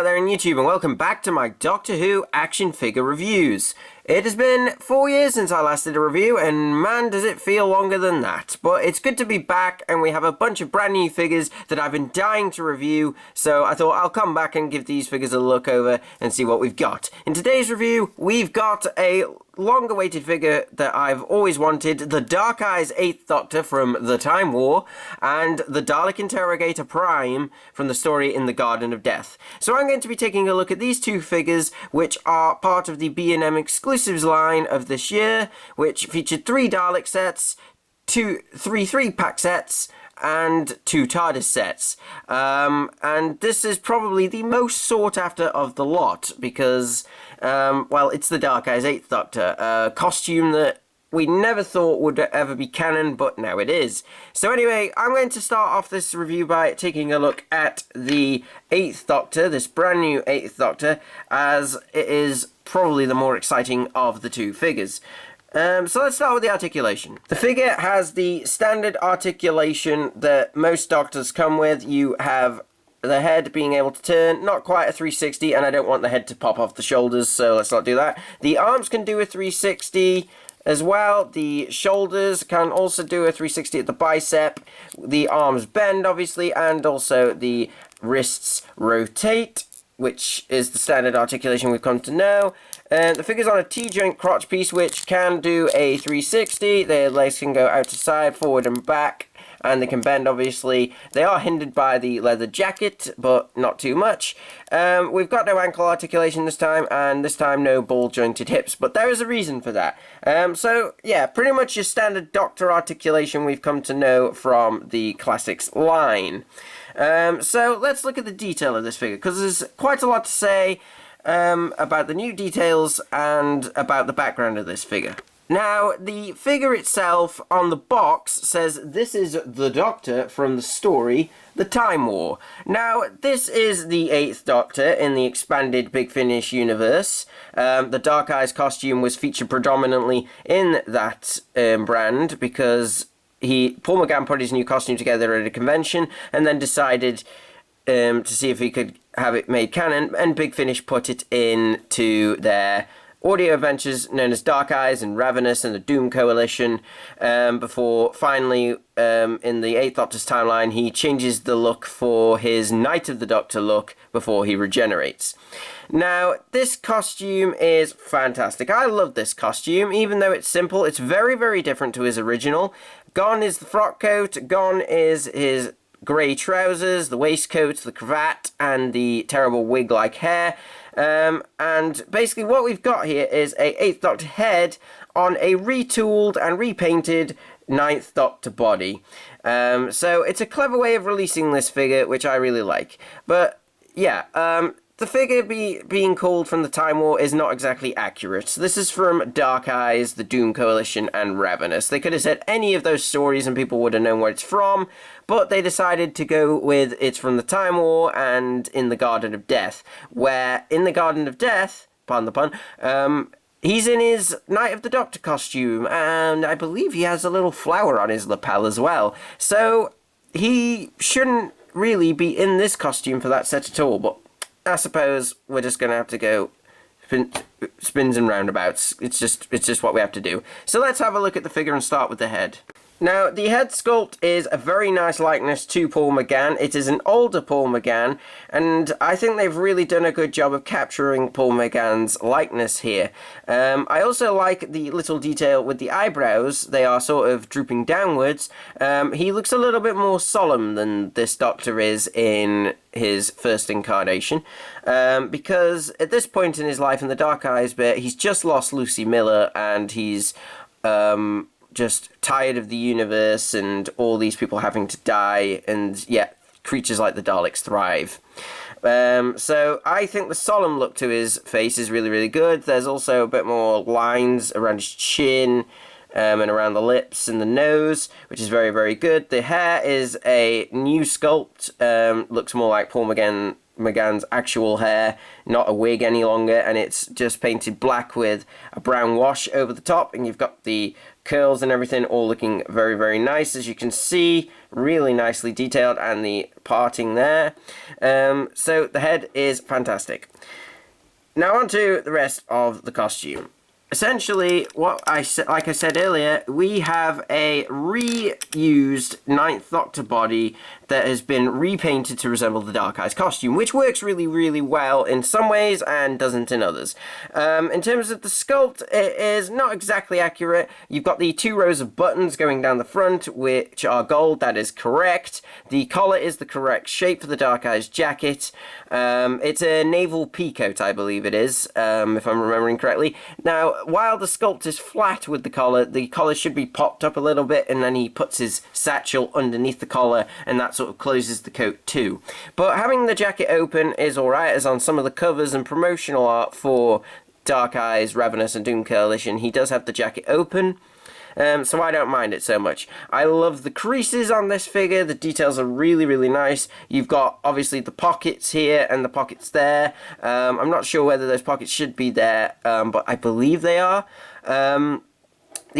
out there in YouTube, and welcome back to my Doctor Who action figure reviews. It has been 4 years since I last did a review, and man does it feel longer than that. But it's good to be back, and we have a bunch of brand new figures that I've been dying to review, so I thought I'll come back and give these figures a look over and see what we've got. In today's review, we've got a long-awaited figure that I've always wanted, the Dark Eyes 8th Doctor from The Time War, and the Dalek Interrogator Prime from the story In the Garden of Death. So I'm going to be taking a look at these two figures, which are part of the B&M Exclusives line of this year, which featured 3 Dalek sets, 3 3-pack sets, and 2 TARDIS sets. And this is probably the most sought after of the lot, because, well, it's the Dark Eyes 8th Doctor, a costume that we never thought would ever be canon, but now it is. So anyway, I'm going to start off this review by taking a look at the 8th Doctor, this brand new 8th Doctor, as it is probably the more exciting of the two figures. So let's start with the articulation. The figure has the standard articulation that most Doctors come with. You have the head being able to turn, not quite a 360, and I don't want the head to pop off the shoulders, so let's not do that. The arms can do a 360 as well. The shoulders can also do a 360 at the bicep. The arms bend, obviously, and also the wrists rotate, which is the standard articulation we've come to know. The figure's on a T-joint crotch piece, which can do a 360. Their legs can go out to side, forward and back, and they can bend, obviously. They are hindered by the leather jacket, but not too much. We've got no ankle articulation this time, and this time no ball-jointed hips, but there is a reason for that. So, yeah, pretty much your standard Doctor articulation we've come to know from the Classics line. So let's look at the detail of this figure, because there's quite a lot to say about the new details and about the background of this figure. Now, the figure itself on the box says this is the Doctor from the story The Time War. Now, this is the 8th Doctor in the expanded Big Finish universe. The Dark Eyes costume was featured predominantly in that brand because Paul McGann put his new costume together at a convention and then decided to see if he could have it made canon, and Big Finish put it into their audio adventures known as Dark Eyes and Ravenous and the Doom Coalition, before finally, in the 8th Doctor's timeline, he changes the look for his Night of the Doctor look before he regenerates. Now, this costume is fantastic. I love this costume. Even though it's simple, it's very, very different to his original. Gone is the frock coat, gone is his grey trousers, the waistcoat, the cravat, and the terrible wig-like hair. And basically what we've got here is a 8th Doctor head on a retooled and repainted 9th Doctor body. So it's a clever way of releasing this figure, which I really like. But yeah, the figure being called from the Time War is not exactly accurate. So this is from Dark Eyes, the Doom Coalition, and Ravenous. They could have said any of those stories and people would have known where it's from, but they decided to go with it's from the Time War and In the Garden of Death, where in the Garden of Death, pardon the pun, he's in his Night of the Doctor costume, and I believe he has a little flower on his lapel as well. So he shouldn't really be in this costume for that set at all, but I suppose we're just going to have to go spins and roundabouts. It's just what we have to do. So let's have a look at the figure and start with the head. Now, the head sculpt is a very nice likeness to Paul McGann. It is an older Paul McGann, and I think they've really done a good job of capturing Paul McGann's likeness here. I also like the little detail with the eyebrows. They are sort of drooping downwards. He looks a little bit more solemn than this Doctor is in his first incarnation, because at this point in his life in the Dark Eyes bit, he's just lost Lucy Miller, and he's just tired of the universe and all these people having to die, and yet creatures like the Daleks thrive. So I think the solemn look to his face is really, really good. There's also a bit more lines around his chin and around the lips and the nose, which is very, very good. The hair is a new sculpt, looks more like Paul McGann's actual hair, not a wig any longer, and it's just painted black with a brown wash over the top, and you've got the curls and everything all looking very, very nice, as you can see, really nicely detailed, and the parting there. So the head is fantastic. Now on to the rest of the costume. Essentially, like I said earlier, we have a reused Ninth Doctor body that has been repainted to resemble the Dark Eyes costume, which works really, really well in some ways and doesn't in others. In terms of the sculpt, it is not exactly accurate. You've got the 2 rows of buttons going down the front, which are gold. That is correct. The collar is the correct shape for the Dark Eyes jacket. It's a naval peacoat, I believe it is, if I'm remembering correctly. Now, while the sculpt is flat with the collar should be popped up a little bit, and then he puts his satchel underneath the collar, and that sort of closes the coat too. But having the jacket open is alright, as on some of the covers and promotional art for Dark Eyes, Ravenous and Doom Coalition, he does have the jacket open. So I don't mind it so much. I love the creases on this figure. The details are really, really nice. You've got, obviously, the pockets here and the pockets there. I'm not sure whether those pockets should be there, but I believe they are. The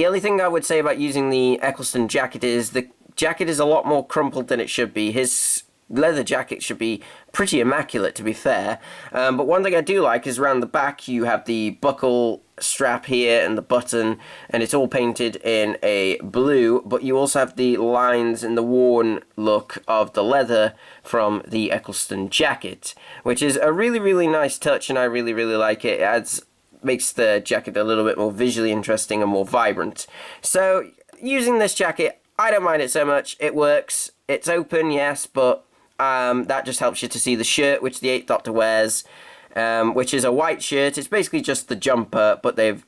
only thing I would say about using the Eccleston jacket is the jacket is a lot more crumpled than it should be. His leather jacket should be pretty immaculate, to be fair. But one thing I do like is around the back you have the buckle strap here and the button, and it's all painted in a blue, but you also have the lines and the worn look of the leather from the Eccleston jacket, which is a really, really nice touch, and I really, really like it. It makes the jacket a little bit more visually interesting and more vibrant. So using this jacket, I don't mind it so much. It works. It's open, yes, but that just helps you to see the shirt which the 8th Doctor wears, which is a white shirt. It's basically just the jumper, but they've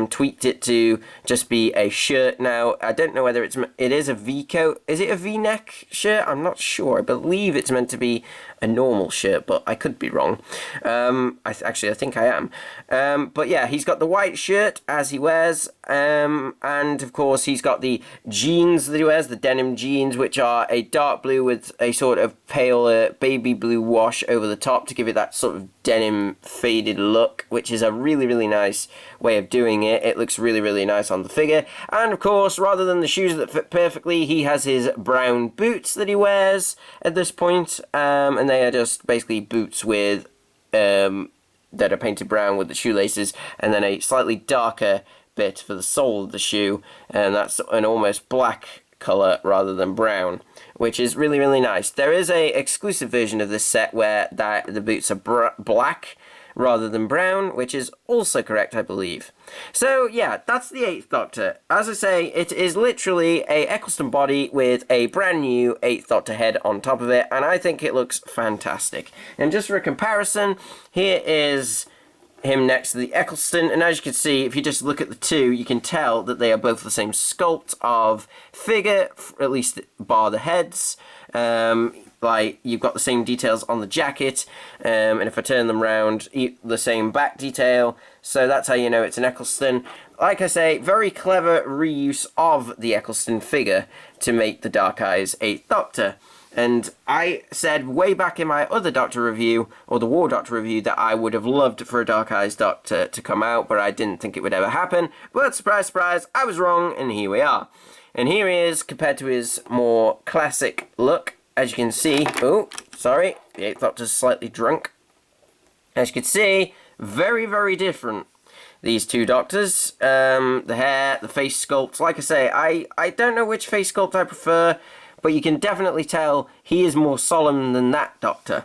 tweaked it to just be a shirt now. I don't know whether it is a V-coat. Is it a V-neck shirt? I'm not sure. I believe it's meant to be a normal shirt, but I could be wrong. I think I am. But yeah, he's got the white shirt as he wears, and of course he's got the jeans that he wears, the denim jeans, which are a dark blue with a sort of pale baby blue wash over the top to give it that sort of denim faded look, which is a really, really nice way of doing it. It looks really, really nice on the figure. And of course, rather than the shoes that fit perfectly, he has his brown boots that he wears at this point, and they are just basically boots with that are painted brown with the shoelaces, and then a slightly darker bit for the sole of the shoe, and that's an almost black colour rather than brown, which is really, really nice. There is a exclusive version of this set where the boots are black rather than brown, which is also correct, I believe. So yeah, that's the 8th Doctor. As I say, it is literally a Eccleston body with a brand new 8th Doctor head on top of it, and I think it looks fantastic. And just for a comparison, here is him next to the Eccleston, and as you can see, if you just look at the two, you can tell that they are both the same sculpt of figure, at least bar the heads. Like, you've got the same details on the jacket, and if I turn them round, the same back detail, so that's how you know it's an Eccleston. Like I say, very clever reuse of the Eccleston figure to make the Dark Eyes 8th Doctor. And I said way back in my other Doctor review, or the War Doctor review, that I would have loved for a Dark Eyes Doctor to come out, but I didn't think it would ever happen. But surprise, surprise, I was wrong, and here we are. And here he is, compared to his more classic look. As you can see, oh, sorry, the 8th Doctor's slightly drunk. As you can see, very, very different, these two Doctors. The hair, the face sculpt. Like I say, I don't know which face sculpt I prefer, but you can definitely tell he is more solemn than that Doctor.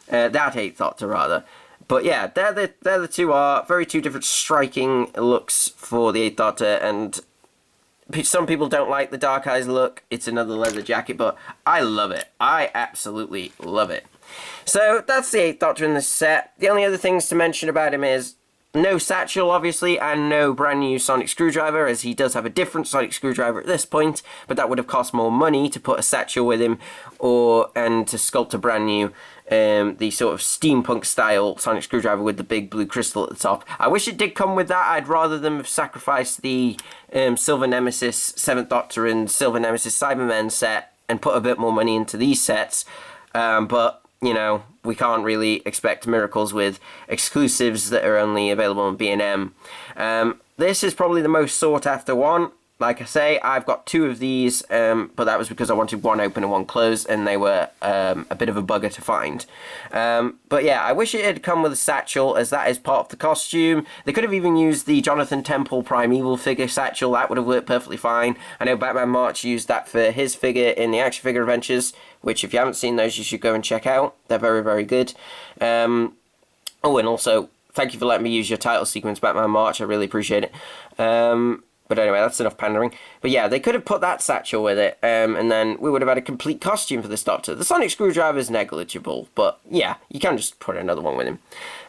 That 8th Doctor, rather. But yeah, they're the two are very two different striking looks for the 8th Doctor, and some people don't like the Dark Eyes look. It's another leather jacket, but I love it. I absolutely love it. So that's the 8th Doctor in this set. The only other things to mention about him is no satchel, obviously, and no brand new sonic screwdriver, as he does have a different sonic screwdriver at this point, but that would have cost more money to put a satchel with him, and to sculpt a brand new the sort of steampunk style sonic screwdriver with the big blue crystal at the top. I wish it did come with that. I'd rather them have sacrificed the Silver Nemesis 7th Doctor and Silver Nemesis Cybermen set and put a bit more money into these sets, but you know, we can't really expect miracles with exclusives that are only available on B&M. This is probably the most sought after one. Like I say, I've got 2 of these, but that was because I wanted one open and one closed, and they were a bit of a bugger to find. But yeah, I wish it had come with a satchel, as that is part of the costume. They could have even used the Jonathan Temple Primeval figure satchel. That would have worked perfectly fine. I know Batmanmarch used that for his figure in the Action Figure Adventures, which if you haven't seen those, you should go and check out. They're very, very good. Oh, and also, thank you for letting me use your title sequence, Batmanmarch. I really appreciate it. But anyway, that's enough pandering. But yeah, they could have put that satchel with it, and then we would have had a complete costume for this Doctor. The sonic screwdriver is negligible, but yeah, you can just put another one with him.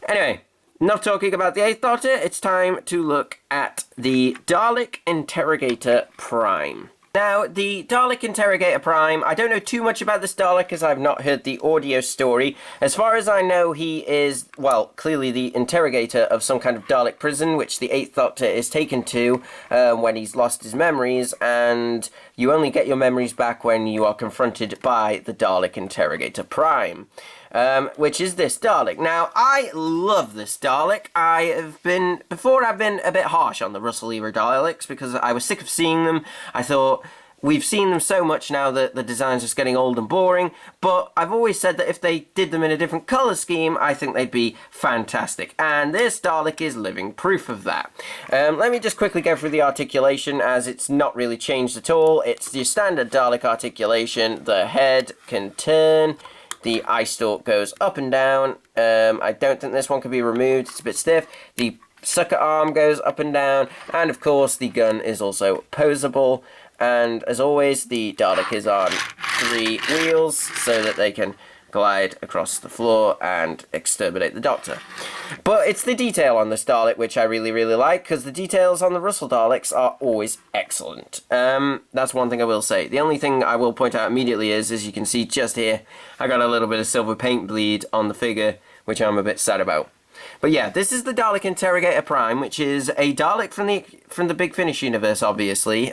Anyway, enough talking about the 8th Doctor. It's time to look at the Dalek Interrogator Prime. Now, the Dalek Interrogator Prime, I don't know too much about this Dalek as I've not heard the audio story. As far as I know, he is, well, clearly the interrogator of some kind of Dalek prison, which the 8th Doctor is taken to when he's lost his memories, and you only get your memories back when you are confronted by the Dalek Interrogator Prime. Which is this Dalek. Now, I love this Dalek. I've been a bit harsh on the Russell era Daleks because I was sick of seeing them. I thought, we've seen them so much now that the design's just getting old and boring, but I've always said that if they did them in a different colour scheme, I think they'd be fantastic. And this Dalek is living proof of that. Let me just quickly go through the articulation, as it's not really changed at all. It's your standard Dalek articulation. The head can turn. The eye stalk goes up and down. I don't think this one can be removed. It's a bit stiff. The sucker arm goes up and down. And of course, the gun is also posable. And as always, the Dalek is on 3 wheels so that they can glide across the floor and exterminate the Doctor. But it's the detail on this Dalek which I really, really like, because the details on the Russell Daleks are always excellent. That's one thing I will say. The only thing I will point out immediately is, as you can see just here, I got a little bit of silver paint bleed on the figure, which I'm a bit sad about. But yeah, this is the Dalek Interrogator Prime, which is a Dalek from the Big Finish universe, obviously,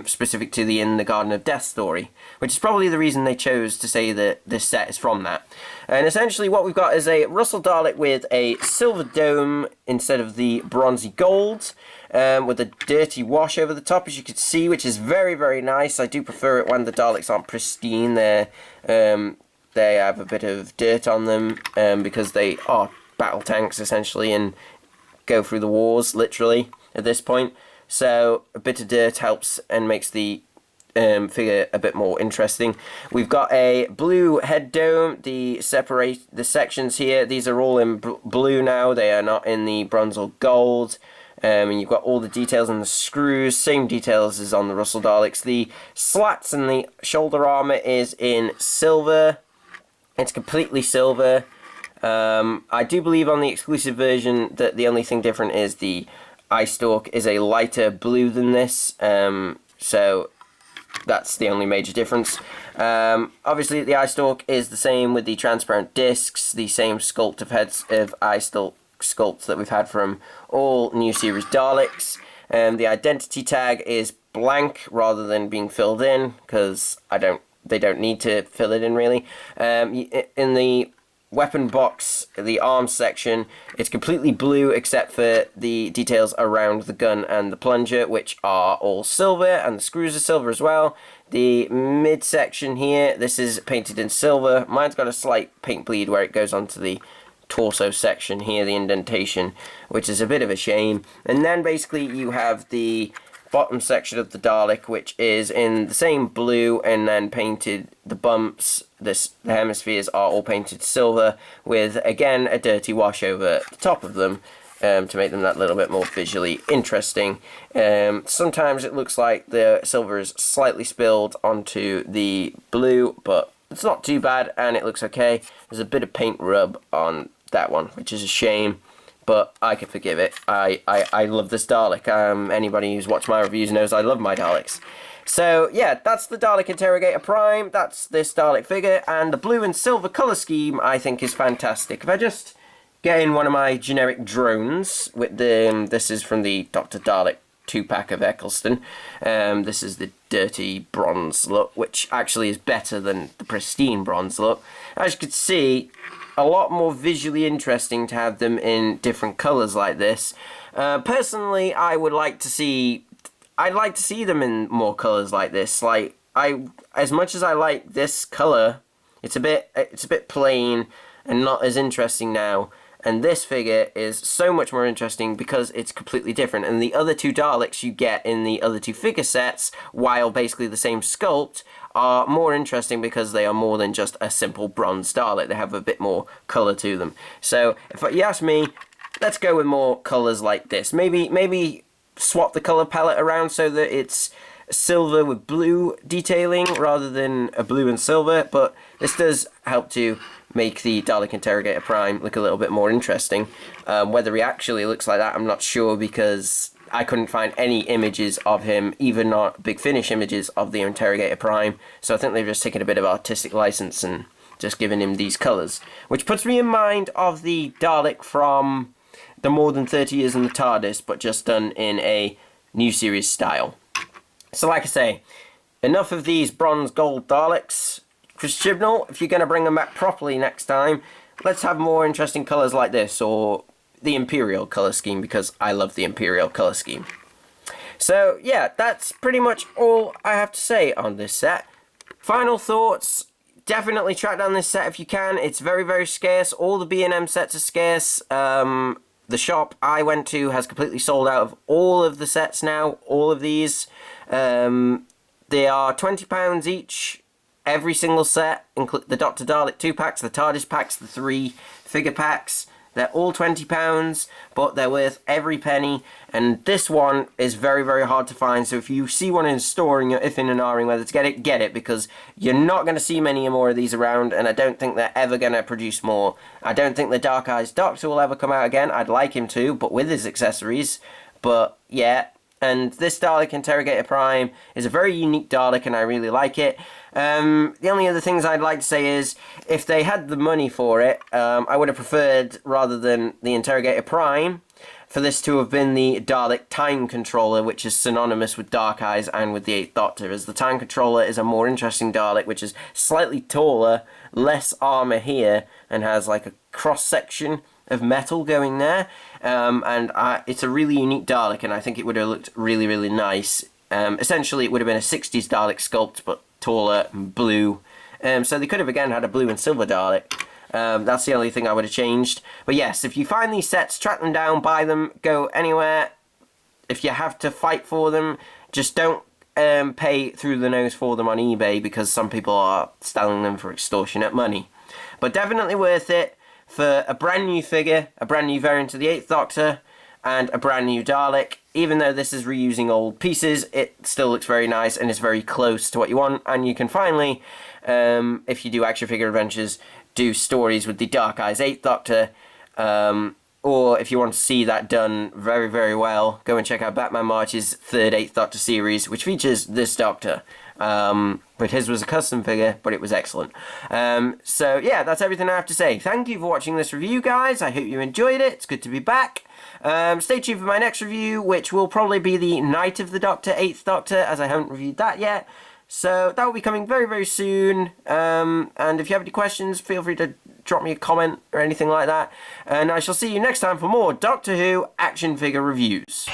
specific to the In the Garden of Death story, which is probably the reason they chose to say that this set is from that. And essentially what we've got is a Russell Dalek with a silver dome instead of the bronzy gold, with a dirty wash over the top, as you can see, which is very, very nice. I do prefer it when the Daleks aren't pristine. They have a bit of dirt on them, because they are battle tanks essentially and go through the wars literally at this point, so a bit of dirt helps and makes the figure a bit more interesting. We've got a blue head dome. The sections here, these are all in blue now, they are not in the bronze or gold. And you've got all the details on the screws, same details as on the Russell Daleks. The slats and the shoulder armor is in silver. It's completely silver. I do believe on the exclusive version that the only thing different is the eye stalk is a lighter blue than this, so that's the only major difference. Obviously the eye stalk is the same with the transparent discs, the same sculpt of heads of eye stalk sculpts that we've had from all new series Daleks. The identity tag is blank rather than being filled in, because they don't need to fill it in really. In the weapon box, the arms section, it's completely blue except for the details around the gun and the plunger, which are all silver, and the screws are silver as well. The mid section here, this is painted in silver. Mine's got a slight paint bleed where it goes onto the torso section here, the indentation, which is a bit of a shame. And then basically you have the bottom section of the Dalek, which is in the same blue, and then painted, the bumps, the hemispheres are all painted silver, with again a dirty wash over the top of them, to make them that little bit more visually interesting. Sometimes it looks like the silver is slightly spilled onto the blue, but it's not too bad and it looks okay. There's a bit of paint rub on that one, which is a shame, but I can forgive it. I love this Dalek. Anybody who's watched my reviews knows I love my Daleks. So yeah, that's the Dalek Interrogator Prime. That's this Dalek figure, and the blue and silver colour scheme I think is fantastic. If I just get in one of my generic drones with the, this is from the Dr. Dalek 2-pack of Eccleston. This is the dirty bronze look, which actually is better than the pristine bronze look. As you can see, a lot more visually interesting to have them in different colours like this. Personally, I'd like to see them in more colours like this. Like, as much as I like this colour, it's a bit plain and not as interesting now. And this figure is so much more interesting because it's completely different. And the other 2 Daleks you get in the other 2 figure sets, while basically the same sculpt, are more interesting because they are more than just a simple bronze Dalek. They have a bit more colour to them. So, if you ask me, let's go with more colours like this. Maybe swap the colour palette around so that it's silver with blue detailing rather than a blue and silver. But this does help to make the Dalek Interrogator Prime look a little bit more interesting. Whether he actually looks like that, I'm not sure, because I couldn't find any images of him, even not Big Finish images of the Interrogator Prime. So I think they've just taken a bit of artistic license and just given him these colours. Which puts me in mind of the Dalek from the More Than 30 Years in the TARDIS, but just done in a new series style. So like I say, enough of these bronze gold Daleks. Chris Chibnall, if you're going to bring them back properly next time, let's have more interesting colours like this, or the Imperial colour scheme, because I love the Imperial colour scheme. So yeah, that's pretty much all I have to say on this set. Final thoughts, definitely track down this set if you can. It's very, very scarce. All the B&M sets are scarce. The shop I went to has completely sold out of all of the sets now, all of these. They are £20 each. Every single set, the Dr. Dalek 2-packs, the TARDIS packs, the 3 figure packs, they're all £20, but they're worth every penny. And this one is very, very hard to find. So if you see one in store and you're iffing and ahhing whether to get it, because you're not going to see many more of these around, and I don't think they're ever going to produce more. I don't think the Dark Eyes Doctor will ever come out again. I'd like him to, but with his accessories. But yeah. And this Dalek Interrogator Prime is a very unique Dalek, and I really like it. The only other things I'd like to say is, if they had the money for it, I would have preferred, rather than the Interrogator Prime, for this to have been the Dalek Time Controller, which is synonymous with Dark Eyes and with the 8th Doctor, as the Time Controller is a more interesting Dalek, which is slightly taller, less armour here, and has like a cross-section of metal going there, and it's a really unique Dalek, and I think it would have looked really, really nice. Essentially, it would have been a 60s Dalek sculpt, but taller and blue. So they could have again had a blue and silver Dalek. That's the only thing I would have changed. But yes, if you find these sets, track them down, buy them, go anywhere. If you have to fight for them, just don't pay through the nose for them on eBay, because some people are selling them for extortionate money. But definitely worth it for a brand new figure, a brand new variant of the 8th Doctor, and a brand new Dalek. Even though this is reusing old pieces, it still looks very nice and is very close to what you want. And you can finally, if you do action figure adventures, do stories with the Dark Eyes 8th Doctor. Or if you want to see that done very, very well, go and check out Batmanmarch's 3rd 8th Doctor series, which features this Doctor. But his was a custom figure, but it was excellent. So yeah, that's everything I have to say. Thank you for watching this review, guys. I hope you enjoyed it. It's good to be back. Stay tuned for my next review, which will probably be the Night of the Doctor, 8th Doctor, as I haven't reviewed that yet. So that will be coming very, very soon. And if you have any questions, feel free to drop me a comment or anything like that. And I shall see you next time for more Doctor Who action figure reviews.